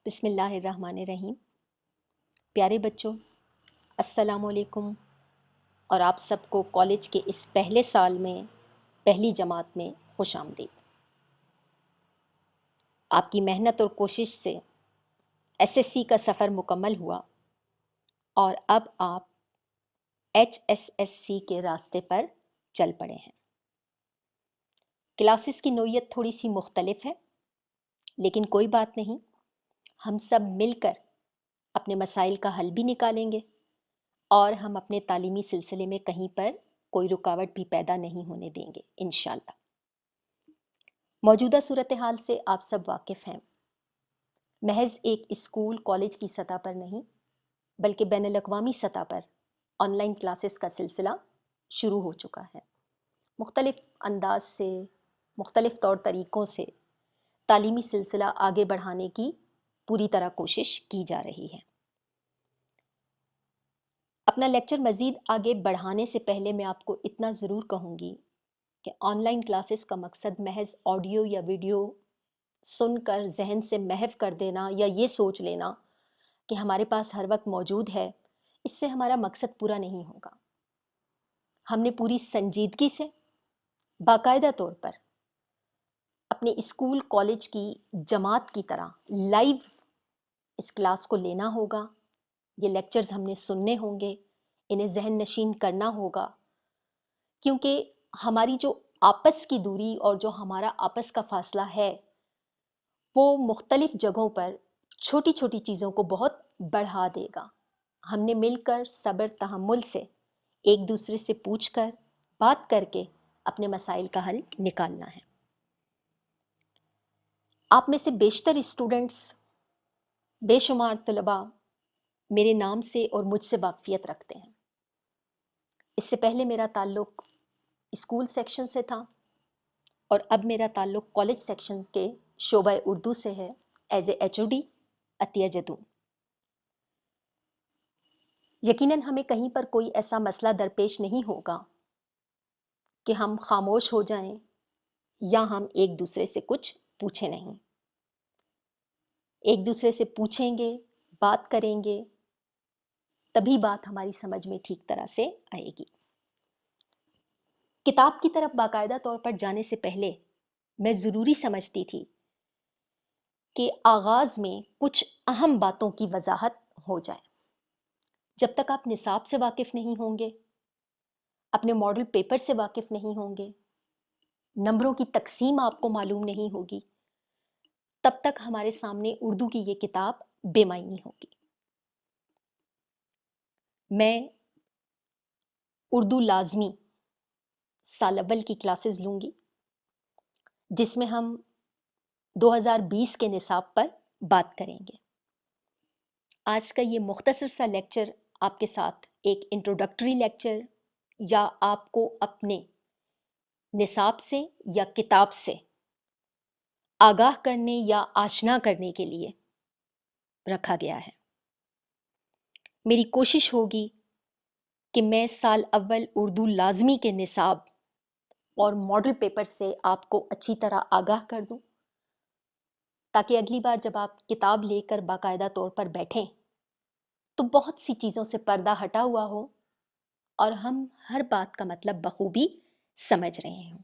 بسم اللہ الرحمن الرحیم۔ پیارے بچوں، السلام علیکم، اور آپ سب کو کالج کے اس پہلے سال میں پہلی جماعت میں خوش آمدید۔ آپ کی محنت اور کوشش سے ایس ایس سی کا سفر مکمل ہوا اور اب آپ ایچ ایس ایس سی کے راستے پر چل پڑے ہیں۔ کلاسز کی نوعیت تھوڑی سی مختلف ہے، لیکن کوئی بات نہیں، ہم سب مل کر اپنے مسائل کا حل بھی نکالیں گے اور ہم اپنے تعلیمی سلسلے میں کہیں پر کوئی رکاوٹ بھی پیدا نہیں ہونے دیں گے انشاءاللہ۔ موجودہ صورتحال سے آپ سب واقف ہیں۔ محض ایک اسکول کالج کی سطح پر نہیں بلکہ بین الاقوامی سطح پر آن لائن کلاسز کا سلسلہ شروع ہو چکا ہے۔ مختلف انداز سے، مختلف طور طریقوں سے تعلیمی سلسلہ آگے بڑھانے کی پوری طرح کوشش کی جا رہی ہے۔ اپنا لیکچر مزید آگے بڑھانے سے پہلے میں آپ کو اتنا ضرور کہوں گی کہ آن لائن کلاسز کا مقصد محض آڈیو یا ویڈیو سن کر ذہن سے محو کر دینا یا یہ سوچ لینا کہ ہمارے پاس ہر وقت موجود ہے، اس سے ہمارا مقصد پورا نہیں ہوگا۔ ہم نے پوری سنجیدگی سے، باقاعدہ طور پر اپنے اسکول کالج کی جماعت کی طرح لائیو اس کلاس کو لینا ہوگا۔ یہ لیکچرز ہم نے سننے ہوں گے، انہیں ذہن نشین کرنا ہوگا، کیونکہ ہماری جو آپس کی دوری اور جو ہمارا آپس کا فاصلہ ہے وہ مختلف جگہوں پر چھوٹی چھوٹی چیزوں کو بہت بڑھا دے گا۔ ہم نے مل کر صبر تحمل سے ایک دوسرے سے پوچھ کر، بات کر کے اپنے مسائل کا حل نکالنا ہے۔ آپ میں سے بیشتر اسٹوڈنٹس، بے شمار طلباء میرے نام سے اور مجھ سے واقفیت رکھتے ہیں۔ اس سے پہلے میرا تعلق اسکول سیکشن سے تھا اور اب میرا تعلق کالج سیکشن کے شعبہ اردو سے ہے as a H O D Atiya Jadoon. یقیناً ہمیں کہیں پر کوئی ایسا مسئلہ درپیش نہیں ہوگا کہ ہم خاموش ہو جائیں یا ہم ایک دوسرے سے کچھ پوچھیں نہیں۔ ایک دوسرے سے پوچھیں گے، بات کریں گے، تبھی بات ہماری سمجھ میں ٹھیک طرح سے آئے گی۔ کتاب کی طرف باقاعدہ طور پر جانے سے پہلے میں ضروری سمجھتی تھی کہ آغاز میں کچھ اہم باتوں کی وضاحت ہو جائے۔ جب تک آپ نصاب سے واقف نہیں ہوں گے، اپنے ماڈل پیپر سے واقف نہیں ہوں گے، نمبروں کی تقسیم آپ کو معلوم نہیں ہوگی، تب تک ہمارے سامنے اردو کی یہ کتاب بے معنی ہوگی۔ میں اردو لازمی سال اول کی کلاسز لوں گی، جس میں ہم 2020 کے نصاب پر بات کریں گے۔ آج کا یہ مختصر سا لیکچر آپ کے ساتھ ایک انٹروڈکٹری لیکچر یا آپ کو اپنے نصاب سے یا کتاب سے آگاہ کرنے یا آشنا کرنے کے لیے رکھا گیا ہے۔ میری کوشش ہوگی کہ میں سال اول اردو لازمی کے نصاب اور ماڈل پیپر سے آپ کو اچھی طرح آگاہ کر دوں، تاکہ اگلی بار جب آپ کتاب لے کر باقاعدہ طور پر بیٹھیں تو بہت سی چیزوں سے پردہ ہٹا ہوا ہو اور ہم ہر بات کا مطلب بخوبی سمجھ رہے ہوں۔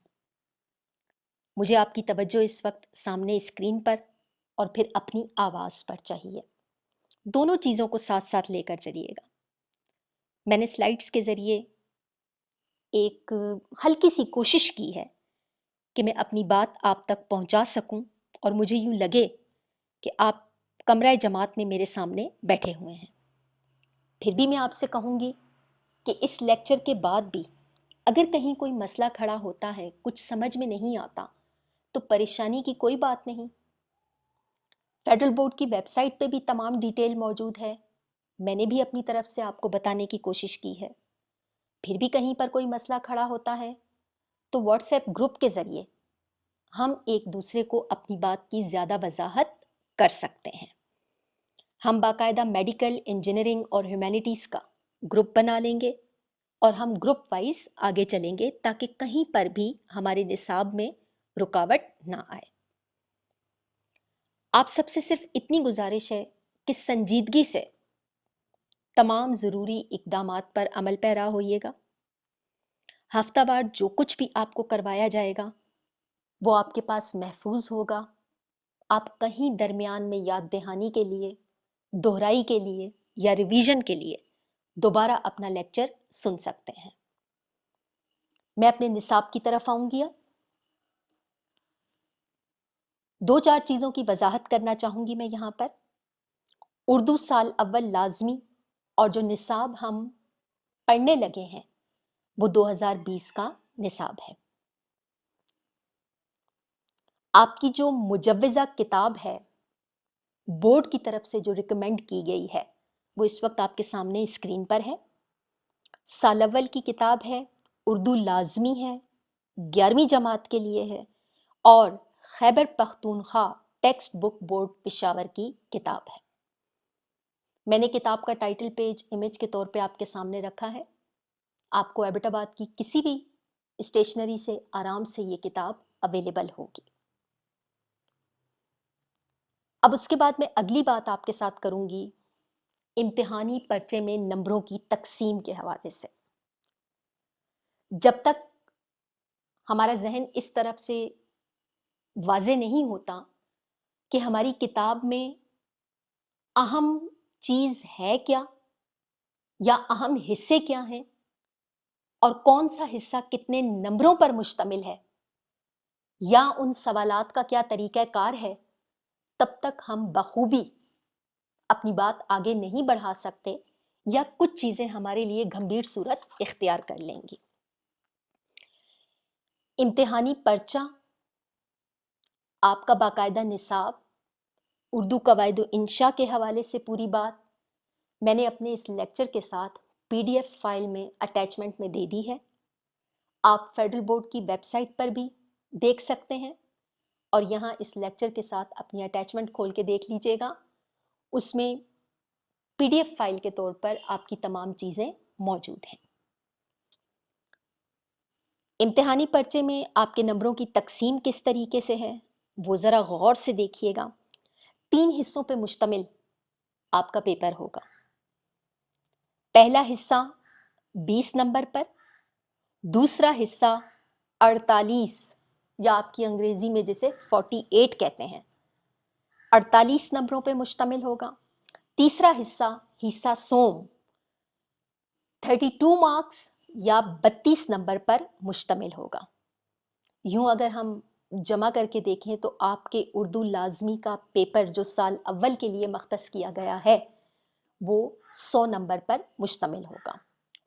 مجھے آپ کی توجہ اس وقت سامنے اسکرین پر اور پھر اپنی آواز پر چاہیے۔ دونوں چیزوں کو ساتھ ساتھ لے کر چلیے گا۔ میں نے سلائیڈز کے ذریعے ایک ہلکی سی کوشش کی ہے کہ میں اپنی بات آپ تک پہنچا سکوں اور مجھے یوں لگے کہ آپ کمرہ جماعت میں میرے سامنے بیٹھے ہوئے ہیں۔ پھر بھی میں آپ سے کہوں گی کہ اس لیکچر کے بعد بھی اگر کہیں کوئی مسئلہ کھڑا ہوتا ہے، کچھ سمجھ میں نہیں آتا، تو پریشانی کی کوئی بات نہیں۔ فیڈرل بورڈ کی ویب سائٹ پہ بھی تمام ڈیٹیل موجود ہے، میں نے بھی اپنی طرف سے آپ کو بتانے کی کوشش کی ہے۔ پھر بھی کہیں پر کوئی مسئلہ کھڑا ہوتا ہے تو واٹس ایپ گروپ کے ذریعے ہم ایک دوسرے کو اپنی بات کی زیادہ وضاحت کر سکتے ہیں۔ ہم باقاعدہ میڈیکل، انجینئرنگ اور ہیومینٹیز کا گروپ بنا لیں گے اور ہم گروپ وائز آگے چلیں گے تاکہ کہیں پر بھی ہمارے نصاب میں رکاوٹ نہ آئے۔ आप सबसे सिर्फ इतनी गुजारिश है कि संजीदगी से तमाम ज़रूरी इक़दामात पर अमल पैरा होइएगा। हफ्तावार जो कुछ भी आपको करवाया जाएगा वो आपके पास महफूज होगा। आप कहीं दरमियान में याद दहानी के लिए, दोहराई के लिए या रिवीजन के लिए दोबारा अपना लेक्चर सुन सकते हैं। मैं अपने निसाब की तरफ आऊँगी अब। 2-4 चीज़ों की वजाहत करना चाहूँगी मैं यहाँ पर। उर्दू साल अव्वल लाज़मी और जो निसाब हम पढ़ने लगे हैं वो 2020 का निसाब है। आपकी जो मुजव्वज़ा किताब है बोर्ड की तरफ से जो रिकमेंड की गई है वो इस वक्त आपके सामने स्क्रीन पर है। साल अव्वल की किताब है, उर्दू लाज़मी है, 11वीं जमात के लिए है और Khyber Pakhtunkhwa text book board Peshawar की किताब है। मैंने किताब का टाइटल पेज इमेज के तौर पे आपके सामने रखा है। आपको एबटाबाद की किसी भी स्टेशनरी से आराम से ये किताब अवेलेबल होगी। अब उसके बाद मैं अगली बात आपके साथ करूंगी इम्तिहानी पर्चे में नंबरों की तकसीम के हवाले से। जब तक हमारा जहन इस तरफ से वाज़े नहीं होता कि हमारी किताब में अहम चीज़ है क्या या अहम हिस्से क्या हैं और कौन सा हिस्सा कितने नंबरों पर मुश्तमिल है या उन सवालात का क्या तरीक़ाकार है, तब तक हम बखूबी अपनी बात आगे नहीं बढ़ा सकते या कुछ चीज़ें हमारे लिए गंभीर सूरत इख्तियार कर लेंगी। इम्तिहानी पर्चा, आपका बाकायदा निसाब, उर्दू कवायद व इंशा के हवाले से पूरी बात मैंने अपने इस लेक्चर के साथ PDF फाइल में अटैचमेंट में दे दी है। आप फेडरल बोर्ड की वेबसाइट पर भी देख सकते हैं और यहाँ इस लेक्चर के साथ अपनी अटैचमेंट खोल के देख लीजिएगा। उसमें PDF फाइल के तौर पर आपकी तमाम चीज़ें मौजूद हैं। इम्तिहानी पर्चे में आपके नंबरों की तकसीम किस तरीके से है वो ज़रा गौर से देखिएगा। 3 हिस्सों पे मुश्तमिल आपका पेपर होगा। पहला हिस्सा 20 नंबर पर, दूसरा हिस्सा 48 या आपकी अंग्रेजी में जिसे 48 कहते हैं, 48 नंबरों पे मुश्तमिल होगा। तीसरा हिस्सा सोम 32 मार्क्स या 32 नंबर पर मुश्तमिल होगा। यूं अगर हम जमा करके देखें तो आपके उर्दू लाजमी का पेपर जो साल अव्वल के लिए मख्तस किया गया है वो 100 नंबर पर मुश्तमिल होगा।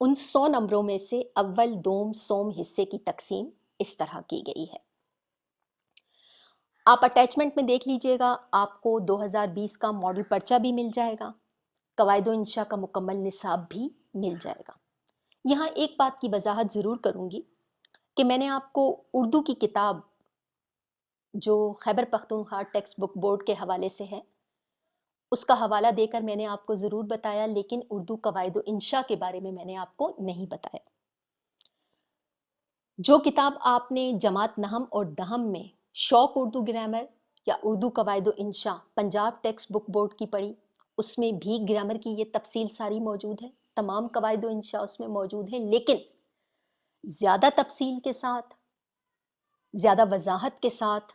उन 100 नंबरों में से अव्वल, दोम, सोम हिस्से की तकसीम इस तरह की गई है। आप अटैचमेंट में देख लीजिएगा, आपको 2020 का मॉडल पर्चा भी मिल जाएगा, कवायद व इंशा का मुकम्मल निसाब भी मिल जाएगा। यहाँ एक बात की वजाहत ज़रूर करूँगी कि मैंने आपको उर्दू की किताब जो Khyber Pakhtunkhwa text book board के हवाले से है उसका हवाला देकर मैंने आपको ज़रूर बताया, लेकिन उर्दू कवायद व इंशा के बारे में मैंने आपको नहीं बताया। जो किताब आपने जमात नहम और दहम में शौक उर्दू ग्रामर या उर्दू कवायद व इंशा पंजाब टेक्स्ट बुक बोर्ड की पढ़ी, उसमें भी ग्रामर की ये तफसील सारी मौजूद है, तमाम कवायद व इंशा उसमें मौजूद है, लेकिन ज़्यादा तफसील के साथ, ज़्यादा वजाहत के साथ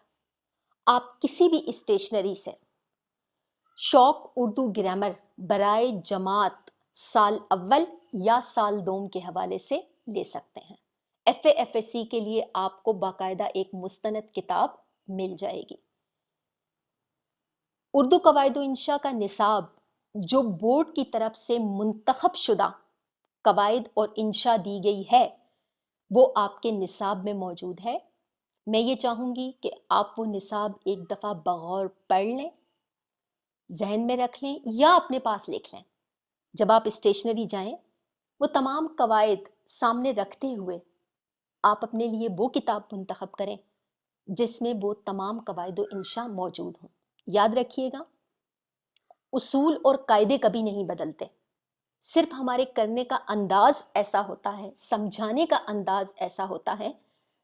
आप किसी भी स्टेशनरी से शौक उर्दू ग्रामर बराए जमात साल अव्वल या साल दोम के हवाले से ले सकते हैं। FA FSC के लिए आपको बाकायदा एक मुस्तनद किताब मिल जाएगी। उर्दू कवायद व इंशा का निसाब जो बोर्ड की तरफ से मुंतखब शुदा कवायद और इंशा दी गई है वो आपके निसाब में मौजूद है। मैं ये चाहूँगी कि आप वो निसाब एक दफ़ा बगौर पढ़ लें, जहन में रख लें या अपने पास लिख लें। जब आप स्टेशनरी जाएं वो तमाम कवायद सामने रखते हुए आप अपने लिए वो किताब मुंतखब करें जिसमें वो तमाम कवायद व इंशा मौजूद हों। याद रखिएगा, उसूल और कायदे कभी नहीं बदलते, सिर्फ हमारे करने का अंदाज ऐसा होता है, समझाने का अंदाज ऐसा होता है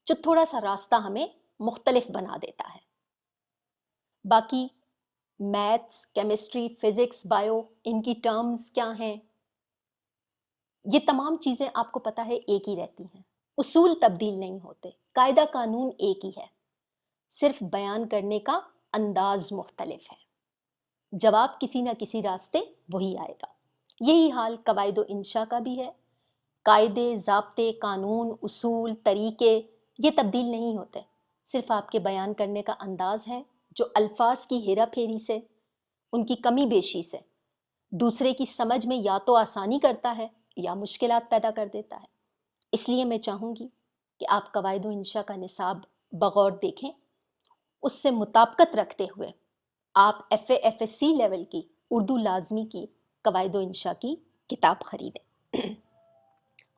जो थोड़ा सा रास्ता हमें मुख्तलिफ बना देता है। बाकी मैथ्स, केमिस्ट्री, फिज़िक्स, बायो, इनकी टर्म्स क्या हैं, ये तमाम चीज़ें आपको पता है एक ही रहती हैं। उसूल तब्दील नहीं होते, कायदा कानून एक ही है, सिर्फ बयान करने का अंदाज मुख्तलिफ है। जवाब किसी न किसी रास्ते वही आएगा। यही हाल कवायद इंशा का भी है। कायदे, ज़ाब्ते, कानून, उसूल, तरीके ये तब्दील नहीं होते, सिर्फ आपके बयान करने का अंदाज है जो अल्फाज की हेरा फेरी से, उनकी कमी बेशी से दूसरे की समझ में या तो आसानी करता है या मुश्किलात पैदा कर देता है। इसलिए मैं चाहूँगी कि आप कवायद इंशा का निसाब बगौर देखें, उससे मुताबिकत रखते हुए आप FA FSC लेवल की उर्दू लाजमी की कवायद इंशा की किताब खरीदें।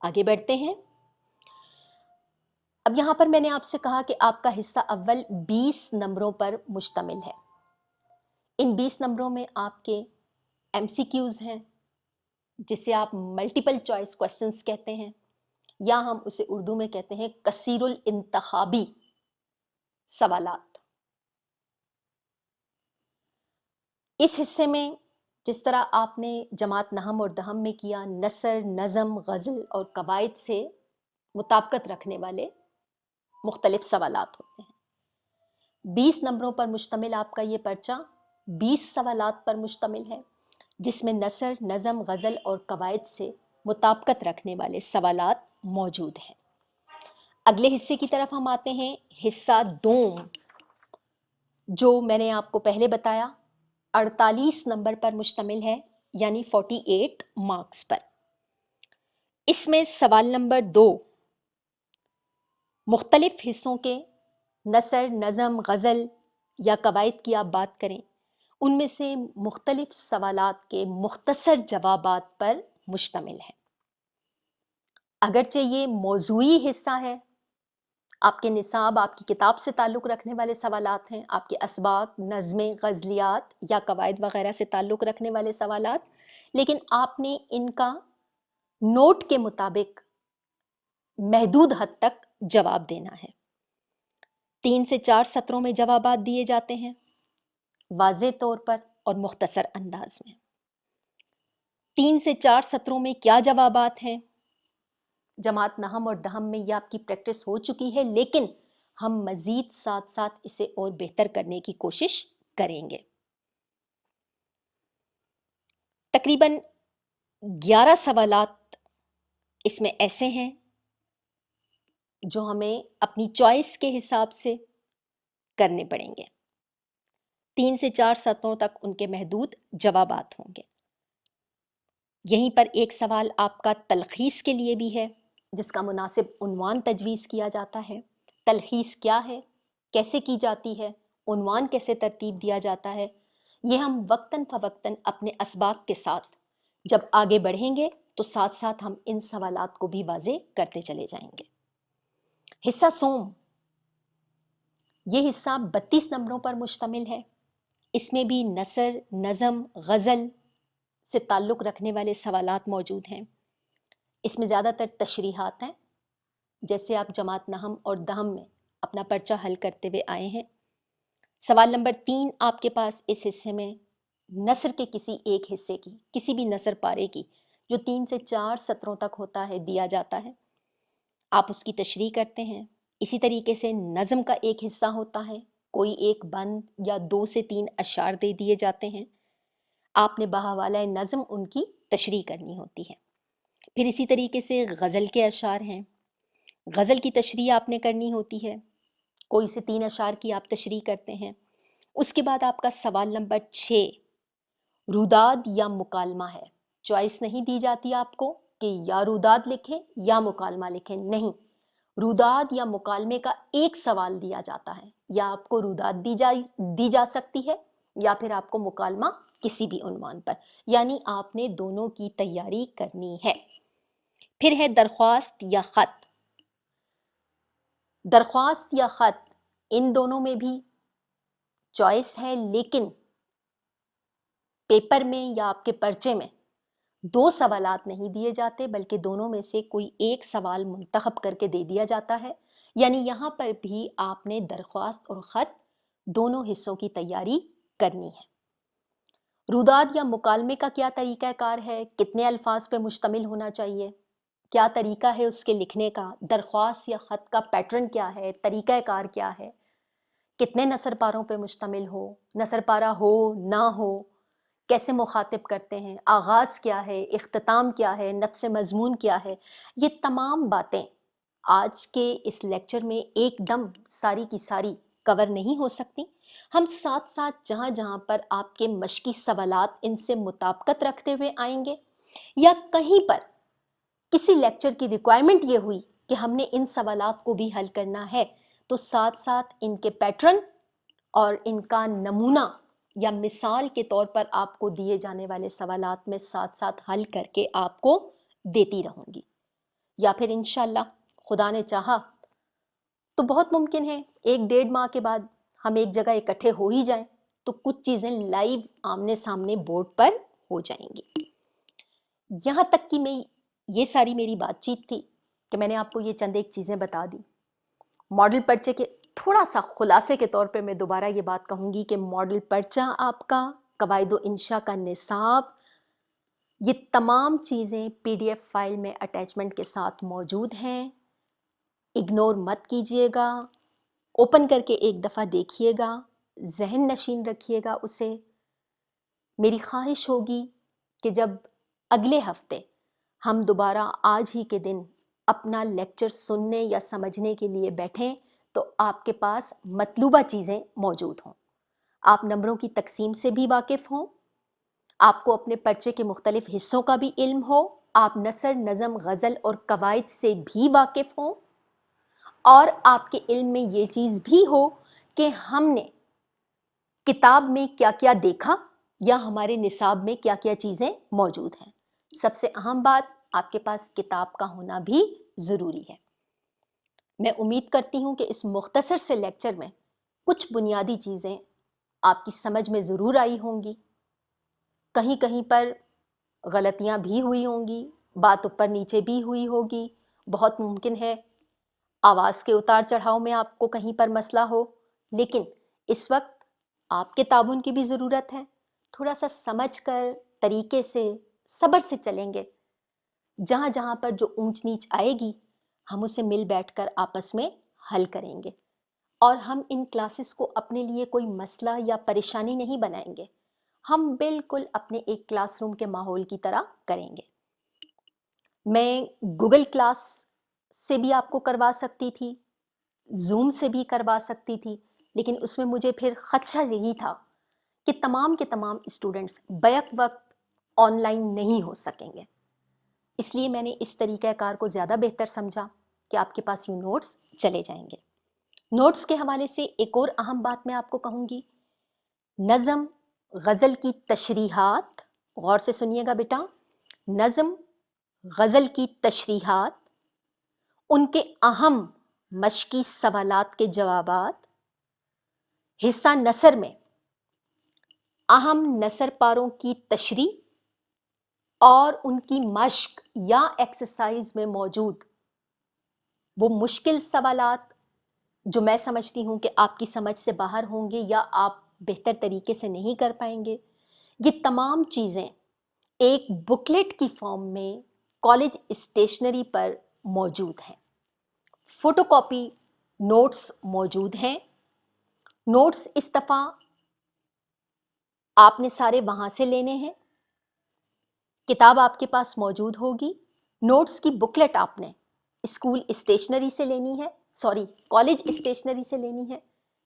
आगे बढ़ते हैं। अब यहाँ पर मैंने आपसे कहा कि आपका हिस्सा अव्वल 20 नंबरों पर मुश्तमिल है। इन 20 नंबरों में आपके MCQs हैं, जिसे आप मल्टीपल चॉइस क्वेश्चंस कहते हैं, या हम उसे उर्दू में कहते हैं कसीरुल इंतखाबी सवालात। इस हिस्से में जिस तरह आपने जमात नहम और दहम में किया, नसर, नज़म, गज़ल और कवायद से मुताबिकत रखने वाले मुख्तलिफ सवालात होते हैं। 20 नंबरों पर मुश्तमिल आपका ये पर्चा 20 सवालात पर मुश्तमिल है, जिसमें नसर, नज़म, गज़ल और कवायद से मुताबिकत रखने वाले सवालात मौजूद हैं। अगले हिस्से की तरफ हम आते हैं। हिस्सा दोम, जो मैंने आपको पहले बताया 48 नंबर पर मुश्तमिल है, यानी 48 मार्क्स पर। इसमें सवाल नंबर 2 मुख्तलिफ हिस्सों के नसर, नज़म, गज़ल या कवायद की आप बात करें, उनमें से मुख्तलिफ सवालात के मुख्तसर जवाबात पर मुश्तमिल है। अगरचे ये मौज़ूई हिस्सा है, आपके निसाब, आपकी किताब से ताल्लुक़ रखने वाले सवालात हैं, आपके असबाक, नज़में, गज़लियात या कवायद वग़ैरह से ताल्लुक़ रखने वाले सवालात, लेकिन आपने इनका नोट के मुताबिक महदूद हद तक जवाब देना है। 3 से 4 सत्रों में जवाबात दिए जाते हैं, वाज़े तौर पर और मुख्तसर अंदाज में। 3 से 4 सत्रों में क्या जवाबात हैं, जमात नहम और दहम में ये आपकी प्रैक्टिस हो चुकी है, लेकिन हम मज़ीद साथ साथ इसे और बेहतर करने की कोशिश करेंगे। तकरीबन 11 सवालात इसमें ऐसे हैं जो हमें अपनी चॉइस के हिसाब से करने पड़ेंगे। 3 से 4 सत्रों तक उनके महदूद जवाबात होंगे। यहीं पर एक सवाल आपका तलखीस के लिए भी है, जिसका मुनासिब उन्वान तजवीज़ किया जाता है। तलखीस क्या है, कैसे की जाती है, उन्वान कैसे तरतीब दिया जाता है, ये हम वक्तन फ़वक्तन अपने असबाक के साथ जब आगे बढ़ेंगे तो साथ साथ हम इन सवालात को भी वाज़े करते चले जाएंगे। हिस्सा सोम, ये हिस्सा 32 नंबरों पर मुश्तमिल है। इसमें भी नसर, नज़म, गज़ल से ताल्लुक़ रखने वाले सवालात मौजूद हैं। इसमें ज़्यादातर तशरीहात हैं, जैसे आप जमात नहम और दहम में अपना पर्चा हल करते हुए आए हैं। सवाल नंबर 3 आपके पास इस हिस्से में नसर के किसी एक हिस्से की, किसी भी नसर पारे की, जो 3 से 4 सत्रों तक होता है, दिया जाता है। आप उसकी तशरीह करते हैं। इसी तरीके से नज़म का एक हिस्सा होता है, कोई एक बंद या 2 से 3 अशार दे दिए जाते हैं, आपने बहवाला नज़म उनकी तशरीह करनी होती है। फिर इसी तरीके से गज़ल के अशार हैं, गज़ल की तशरीह आपने करनी होती है, कोई से 3 अशार की आप तशरीह करते हैं। उसके बाद आपका सवाल नंबर 6 रुदाद या मुकालमा है। चॉइस नहीं दी जाती आपको कि या रुदाद लिखें या मुकालमा लिखें, नहीं, रुदाद या मुकालमे का एक सवाल दिया जाता है, या आपको रुदाद दी जा सकती है या फिर आपको मुकालमा किसी भी उन्वान पर, यानी आपने दोनों की तैयारी करनी है। फिर है दरख्वास्त या ख़त। दरख्वास्त या ख़त, इन दोनों में भी चॉइस है, लेकिन पेपर में या आपके पर्चे में 2 सवालात नहीं दिए जाते, बल्कि दोनों में से कोई एक सवाल मुंतखब करके दे दिया जाता है। यानी यहाँ पर भी आपने दरख्वास्त और ख़त दोनों हिस्सों की तैयारी करनी है। रुदाद या मुकालमे का क्या तरीक़ा कार है, कितने अल्फाज पे मुश्तमिल होना चाहिए, क्या तरीक़ा है उसके लिखने का, दरख्वास्त या ख़त का पैटर्न क्या है, तरीक़ा कार क्या है, कितने नसर पारों पे मुश्तमिल हो, नसर पारा हो ना हो, कैसे मुखातिब करते हैं, आगाज़ क्या है, इख्तिताम क्या है, नफ्स मज़मून क्या है, ये तमाम बातें आज के इस लेक्चर में एकदम सारी की सारी कवर नहीं हो सकती। हम साथ साथ जहाँ जहाँ पर आपके मशकी सवालात इनसे मुताबिकत रखते हुए आएंगे, या कहीं पर किसी लेक्चर की रिक्वायरमेंट ये हुई कि हमने इन सवालात को भी हल करना है, तो साथ साथ इनके पैटर्न और इनका नमूना या मिसाल के तौर पर आपको दिए जाने वाले सवालात में साथ साथ हल करके आपको देती रहूँगी। या फिर इंशाल्लाह खुदा ने चाहा तो बहुत मुमकिन है 1-1.5 माह के बाद हम एक जगह इकट्ठे हो ही जाएं, तो कुछ चीज़ें लाइव आमने सामने बोर्ड पर हो जाएंगी। यहाँ तक कि ये सारी मेरी बातचीत थी कि मैंने आपको ये चंद एक चीज़ें बता दी। मॉडल पर्चे के थोड़ा सा खुलासे के तौर पे मैं दोबारा ये बात कहूँगी कि मॉडल पर्चा आपका, कवायद इंशा का निसाब, ये तमाम चीज़ें PDF फाइल में अटैचमेंट के साथ मौजूद हैं। इग्नोर मत कीजिएगा, ओपन करके एक दफ़ा देखिएगा, जहन नशीन रखिएगा उसे। मेरी ख्वाहिश होगी कि जब अगले हफ्ते हम दोबारा आज ही के दिन अपना लेक्चर सुनने या समझने के लिए बैठें, तो आपके पास मतलूबा चीज़ें मौजूद हों। आप नंबरों की तकसीम से भी वाकिफ़ हों, आपको अपने पर्चे के मुख्तलिफ हिस्सों का भी इल्म हो, आप नसर, नज़म, गज़ल और कवायद से भी वाकिफ़ हों, और आपके इल्म में ये चीज़ भी हो कि हमने किताब में क्या क्या देखा या हमारे निसाब में क्या क्या चीज़ें मौजूद हैं। सबसे अहम बात, आपके पास किताब का होना भी ज़रूरी है। मैं उम्मीद करती हूँ कि इस मुख्तसर से लेक्चर में कुछ बुनियादी चीज़ें आपकी समझ में ज़रूर आई होंगी। कहीं कहीं पर गलतियाँ भी हुई होंगी, बात ऊपर नीचे भी हुई होगी। बहुत मुमकिन है आवाज़ के उतार चढ़ाव में आपको कहीं पर मसला हो, लेकिन इस वक्त आपके ताबुन की भी ज़रूरत है। थोड़ा सा समझ कर, तरीके से, सब्र से चलेंगे, जहाँ जहाँ पर जो ऊंच नीच आएगी हम उसे मिल बैठकर आपस में हल करेंगे, और हम इन क्लासेस को अपने लिए कोई मसला या परेशानी नहीं बनाएंगे। हम बिल्कुल अपने एक क्लासरूम के माहौल की तरह करेंगे। मैं गूगल क्लास से भी आपको करवा सकती थी, जूम से भी करवा सकती थी, लेकिन उसमें मुझे फिर खदशा यही था कि तमाम के तमाम स्टूडेंट्स बैक वक्त ऑनलाइन नहीं हो सकेंगे। इसलिए मैंने इस तरीक़ा कार को ज़्यादा बेहतर समझा कि आपके पास यूँ नोट्स चले जाएंगे। नोट्स के हवाले से एक और अहम बात मैं आपको कहूँगी, नज़म, गज़ल की तशरीहात, गौर से सुनिएगा बेटा, नज़म, गज़ल की तशरीहात, उनके अहम मशकी सवालात के जवाबात, हिस्सा नसर में अहम नसर पारों की तशरीह और उनकी मश्क या एक्सरसाइज में मौजूद वो मुश्किल सवालात जो मैं समझती हूँ कि आपकी समझ से बाहर होंगे या आप बेहतर तरीके से नहीं कर पाएंगे। ये तमाम चीज़ें एक बुकलेट की फॉर्म में कॉलेज स्टेशनरी पर मौजूद हैं। फोटोकॉपी नोट्स मौजूद हैं। नोट्स इस दफ़ा आपने सारे वहाँ से लेने हैं। किताब आपके पास मौजूद होगी। नोट्स की बुकलेट आपने स्कूल स्टेशनरी से लेनी है, सॉरी कॉलेज स्टेशनरी से लेनी है,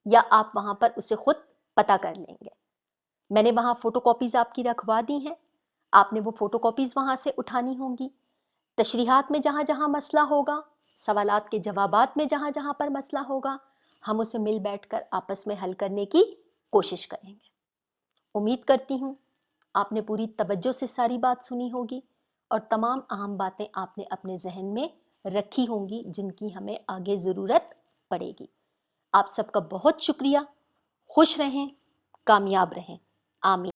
या आप वहाँ पर उसे खुद पता कर लेंगे। मैंने वहाँ फ़ोटोकॉपीज़ आपकी रखवा दी हैं, आपने वो फ़ोटोकॉपीज़ वहाँ से उठानी होंगी। तशरीहात में जहाँ जहाँ मसला होगा, सवालात के जवाबात में जहाँ जहाँ पर मसला होगा, हम उसे मिल बैठकर आपस में हल करने की कोशिश करेंगे। उम्मीद करती हूँ आपने पूरी तवज्जो से सारी बात सुनी होगी और तमाम अहम बातें आपने अपने जहन में रखी होंगी जिनकी हमें आगे ज़रूरत पड़ेगी। आप सबका बहुत शुक्रिया। खुश रहें, कामयाब रहें। आमीन।